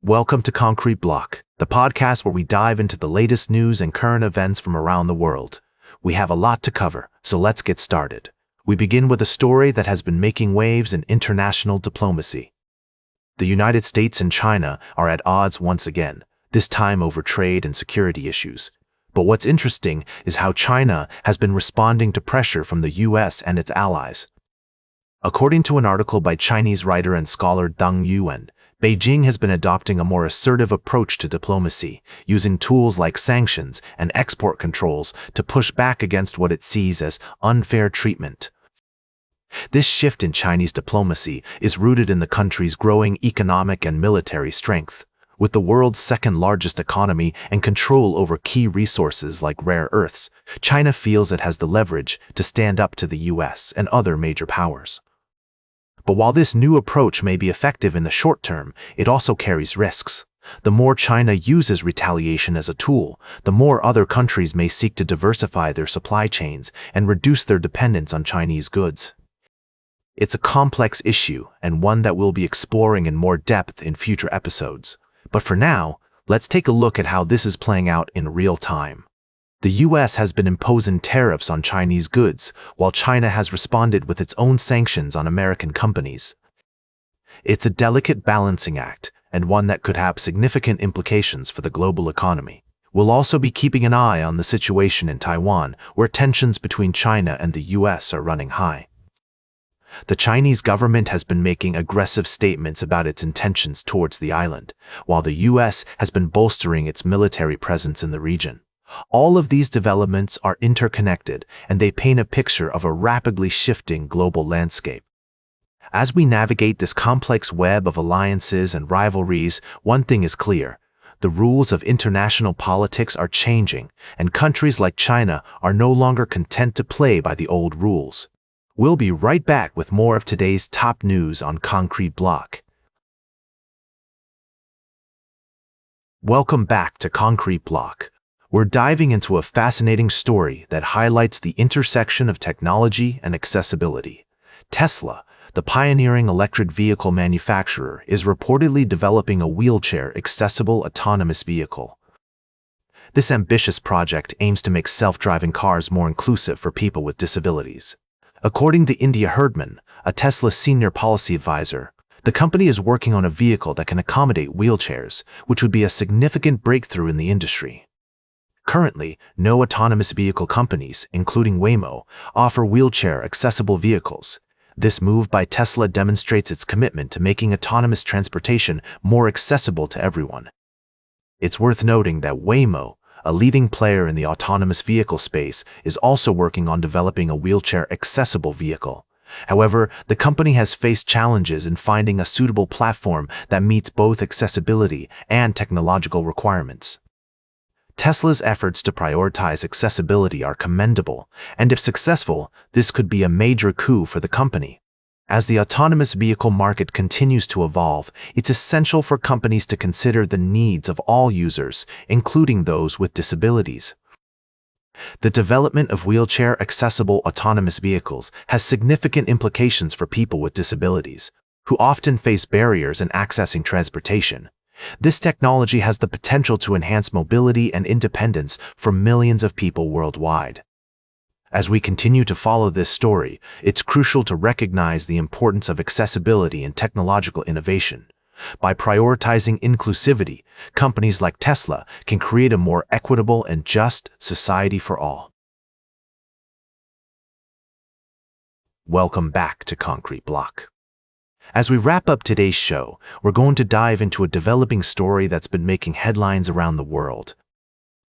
Welcome to Concrete Block, the podcast where we dive into the latest news and current events from around the world. We have a lot to cover, so let's get started. We begin with a story that has been making waves in international diplomacy. The United States and China are at odds once again, this time over trade and security issues. But what's interesting is how China has been responding to pressure from the US and its allies. According to an article by Chinese writer and scholar Deng Yuan, Beijing has been adopting a more assertive approach to diplomacy, using tools like sanctions and export controls to push back against what it sees as unfair treatment. This shift in Chinese diplomacy is rooted in the country's growing economic and military strength. With the world's second-largest economy and control over key resources like rare earths, China feels it has the leverage to stand up to the US and other major powers. But while this new approach may be effective in the short term, it also carries risks. The more China uses retaliation as a tool, the more other countries may seek to diversify their supply chains and reduce their dependence on Chinese goods. It's a complex issue and one that we'll be exploring in more depth in future episodes. But for now, let's take a look at how this is playing out in real time. The US has been imposing tariffs on Chinese goods, while China has responded with its own sanctions on American companies. It's a delicate balancing act, and one that could have significant implications for the global economy. We'll also be keeping an eye on the situation in Taiwan, where tensions between China and the US are running high. The Chinese government has been making aggressive statements about its intentions towards the island, while the US has been bolstering its military presence in the region. All of these developments are interconnected, and they paint a picture of a rapidly shifting global landscape. As we navigate this complex web of alliances and rivalries, one thing is clear: the rules of international politics are changing, and countries like China are no longer content to play by the old rules. We'll be right back with more of today's top news on Concrete Block. Welcome back to Concrete Block. We're diving into a fascinating story that highlights the intersection of technology and accessibility. Tesla, the pioneering electric vehicle manufacturer, is reportedly developing a wheelchair-accessible autonomous vehicle. This ambitious project aims to make self-driving cars more inclusive for people with disabilities. According to India Herdman, a Tesla senior policy advisor, the company is working on a vehicle that can accommodate wheelchairs, which would be a significant breakthrough in the industry. Currently, no autonomous vehicle companies, including Waymo, offer wheelchair-accessible vehicles. This move by Tesla demonstrates its commitment to making autonomous transportation more accessible to everyone. It's worth noting that Waymo, a leading player in the autonomous vehicle space, is also working on developing a wheelchair-accessible vehicle. However, the company has faced challenges in finding a suitable platform that meets both accessibility and technological requirements. Tesla's efforts to prioritize accessibility are commendable, and if successful, this could be a major coup for the company. As the autonomous vehicle market continues to evolve, it's essential for companies to consider the needs of all users, including those with disabilities. The development of wheelchair-accessible autonomous vehicles has significant implications for people with disabilities, who often face barriers in accessing transportation. This technology has the potential to enhance mobility and independence for millions of people worldwide. As we continue to follow this story, it's crucial to recognize the importance of accessibility and technological innovation. By prioritizing inclusivity, companies like Tesla can create a more equitable and just society for all. Welcome back to Concrete Block. As we wrap up today's show, we're going to dive into a developing story that's been making headlines around the world.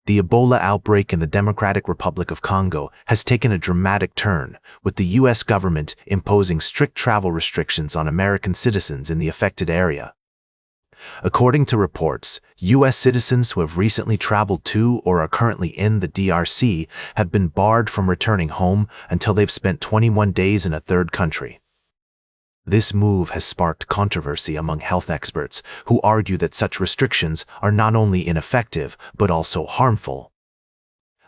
The Ebola outbreak in the Democratic Republic of Congo has taken a dramatic turn, with the US government imposing strict travel restrictions on American citizens in the affected area. According to reports, US citizens who have recently traveled to or are currently in the DRC have been barred from returning home until they've spent 21 days in a third country. This move has sparked controversy among health experts who argue that such restrictions are not only ineffective but also harmful.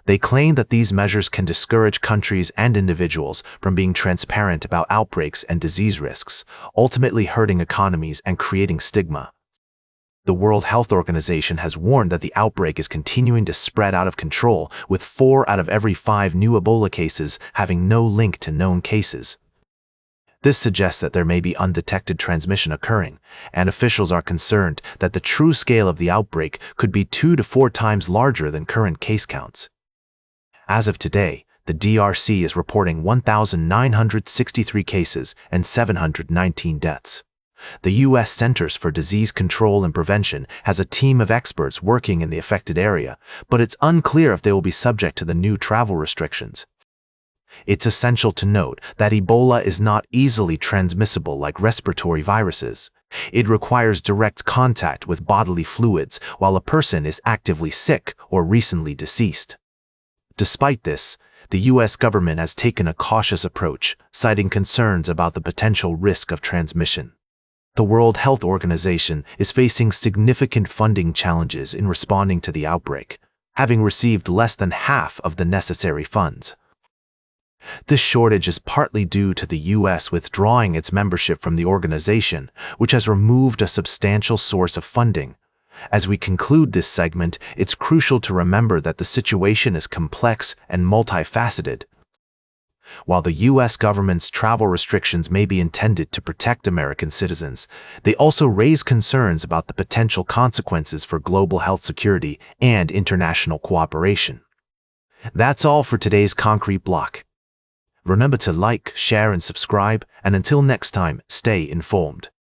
They claim that these measures can discourage countries and individuals from being transparent about outbreaks and disease risks, ultimately hurting economies and creating stigma. The World Health Organization has warned that the outbreak is continuing to spread out of control, with 4 out of every 5 new Ebola cases having no link to known cases. This suggests that there may be undetected transmission occurring, and officials are concerned that the true scale of the outbreak could be 2 to 4 times larger than current case counts. As of today, the DRC is reporting 1,963 cases and 719 deaths. The U.S. Centers for Disease Control and Prevention has a team of experts working in the affected area, but it's unclear if they will be subject to the new travel restrictions. It's essential to note that Ebola is not easily transmissible like respiratory viruses. It requires direct contact with bodily fluids while a person is actively sick or recently deceased. Despite this, the U.S. government has taken a cautious approach, citing concerns about the potential risk of transmission. The World Health Organization is facing significant funding challenges in responding to the outbreak, having received less than half of the necessary funds. This shortage is partly due to the U.S. withdrawing its membership from the organization, which has removed a substantial source of funding. As we conclude this segment, it's crucial to remember that the situation is complex and multifaceted. While the U.S. government's travel restrictions may be intended to protect American citizens, they also raise concerns about the potential consequences for global health security and international cooperation. That's all for today's Concrete Block. Remember to like, share, and subscribe, and until next time, stay informed.